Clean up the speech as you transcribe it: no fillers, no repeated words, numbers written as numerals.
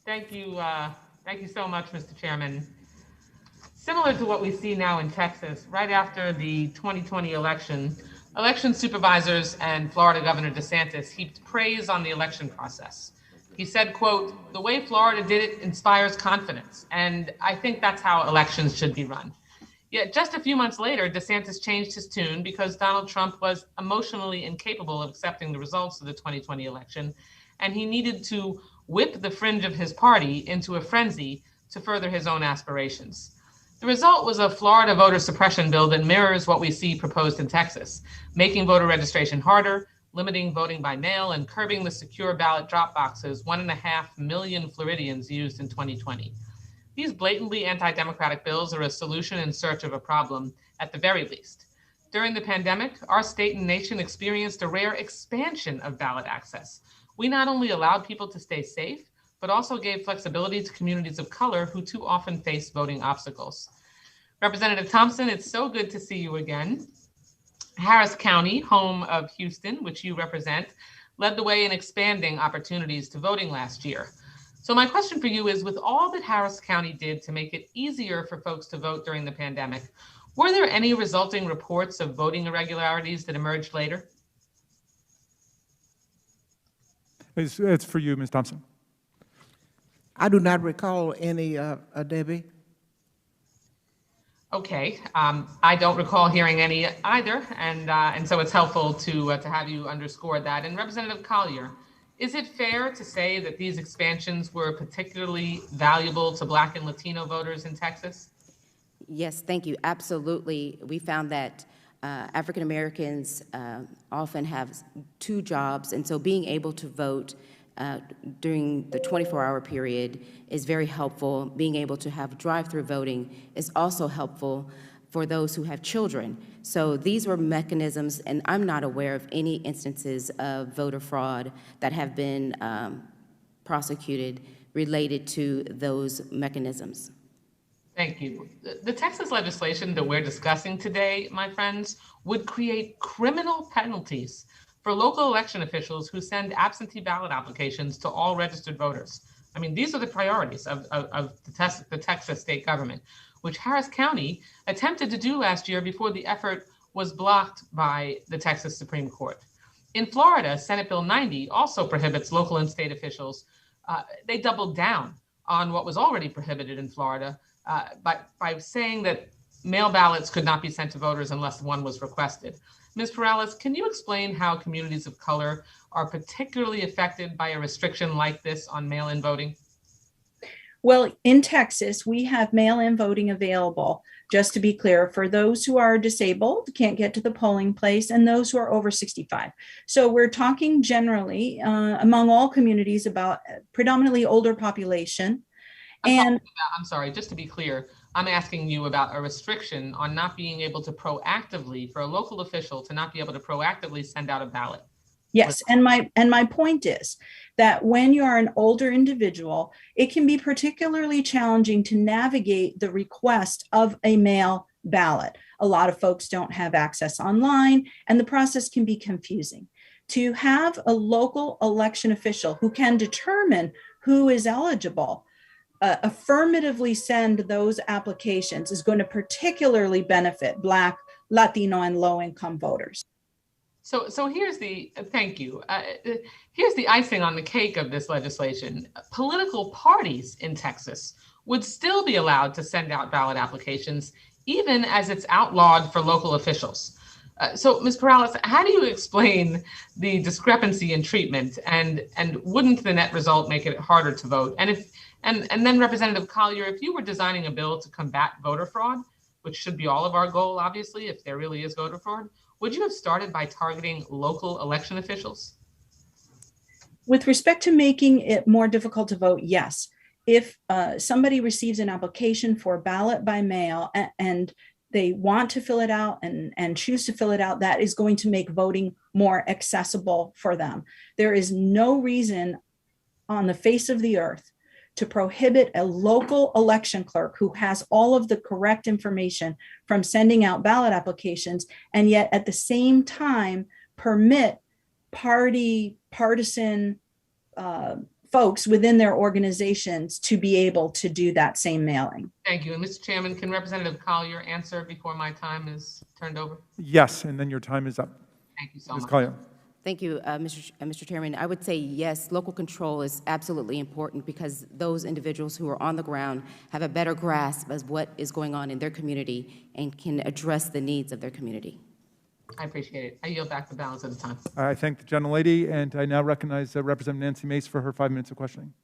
Thank you. Thank you so much, Mr. Chairman. Similar to what we see now in Texas, right after the 2020 election supervisors and Florida Governor DeSantis heaped praise on the election process. He said, quote, "The way Florida did it inspires confidence, and I think that's how elections should be run." Yet just a few months later, DeSantis changed his tune because Donald Trump was emotionally incapable of accepting the results of the 2020 election, and he needed to whip the fringe of his party into a frenzy to further his own aspirations. The result was a Florida voter suppression bill that mirrors what we see proposed in Texas, making voter registration harder, limiting voting by mail, and curbing the secure ballot drop boxes 1.5 million Floridians used in 2020. These blatantly anti-democratic bills are a solution in search of a problem, at the very least. During the pandemic, our state and nation experienced a rare expansion of ballot access. We not only allowed people to stay safe, but also gave flexibility to communities of color who too often face voting obstacles. Representative Thompson, it's so good to see you again. Harris County, home of Houston, which you represent, led the way in expanding opportunities to voting last year. So my question for you is, with all that Harris County did to make it easier for folks to vote during the pandemic, were there any resulting reports of voting irregularities that emerged later? It's for you, Ms. Thompson. I do not recall any, Debbie. Okay, I don't recall hearing any either, and so it's helpful to have you underscore that. And Representative Collier, is it fair to say that these expansions were particularly valuable to Black and Latino voters in Texas? Yes, thank you. Absolutely. We found that African Americans often have two jobs, and so being able to vote during the 24-hour period is very helpful. Being able to have drive-through voting is also helpful for those who have children. So these were mechanisms, and I'm not aware of any instances of voter fraud that have been prosecuted related to those mechanisms. Thank you. The Texas legislation that we're discussing today, my friends, would create criminal penalties for local election officials who send absentee ballot applications to all registered voters. I mean, these are the priorities of the Texas state government, which Harris County attempted to do last year before the effort was blocked by the Texas Supreme Court. In Florida, Senate Bill 90 also prohibits local and state officials. They doubled down on what was already prohibited in Florida by saying that mail ballots could not be sent to voters unless one was requested. Ms. Perales, can you explain how communities of color are particularly affected by a restriction like this on mail-in voting? Well, in Texas, we have mail-in voting available, just to be clear, for those who are disabled, can't get to the polling place, and those who are over 65. So we're talking generally among all communities about predominantly older population. I'm sorry, just to be clear, I'm asking you about a restriction on not being able to proactively, for a local official to not be able to proactively send out a ballot. Yes, and my point is that when you are an older individual, it can be particularly challenging to navigate the request of a mail ballot. A lot of folks don't have access online, and the process can be confusing. To have a local election official who can determine who is eligible, affirmatively send those applications is going to particularly benefit Black, Latino, and low-income voters. So here's the, thank you. Here's the icing on the cake of this legislation. Political parties in Texas would still be allowed to send out ballot applications, even as it's outlawed for local officials. So Ms. Perales, how do you explain the discrepancy in treatment, and wouldn't the net result make it harder to vote? And then Representative Collier, if you were designing a bill to combat voter fraud, which should be all of our goal, obviously, if there really is voter fraud, would you have started by targeting local election officials? With respect to making it more difficult to vote, yes. If somebody receives an application for ballot by mail and they want to fill it out and choose to fill it out, that is going to make voting more accessible for them. There is no reason on the face of the earth to prohibit a local election clerk who has all of the correct information from sending out ballot applications, and yet at the same time permit partisan folks within their organizations to be able to do that same mailing. Thank you. And Mr. Chairman, can Representative Collier answer before my time is turned over? Yes, and then your time is up. Thank you so Ms. much. Collier. Thank you, Mr. Chairman. I would say yes, local control is absolutely important because those individuals who are on the ground have a better grasp of what is going on in their community and can address the needs of their community. I appreciate it. I yield back the balance of the time. I thank the gentlelady, and I now recognize Representative Nancy Mace for her 5 minutes of questioning.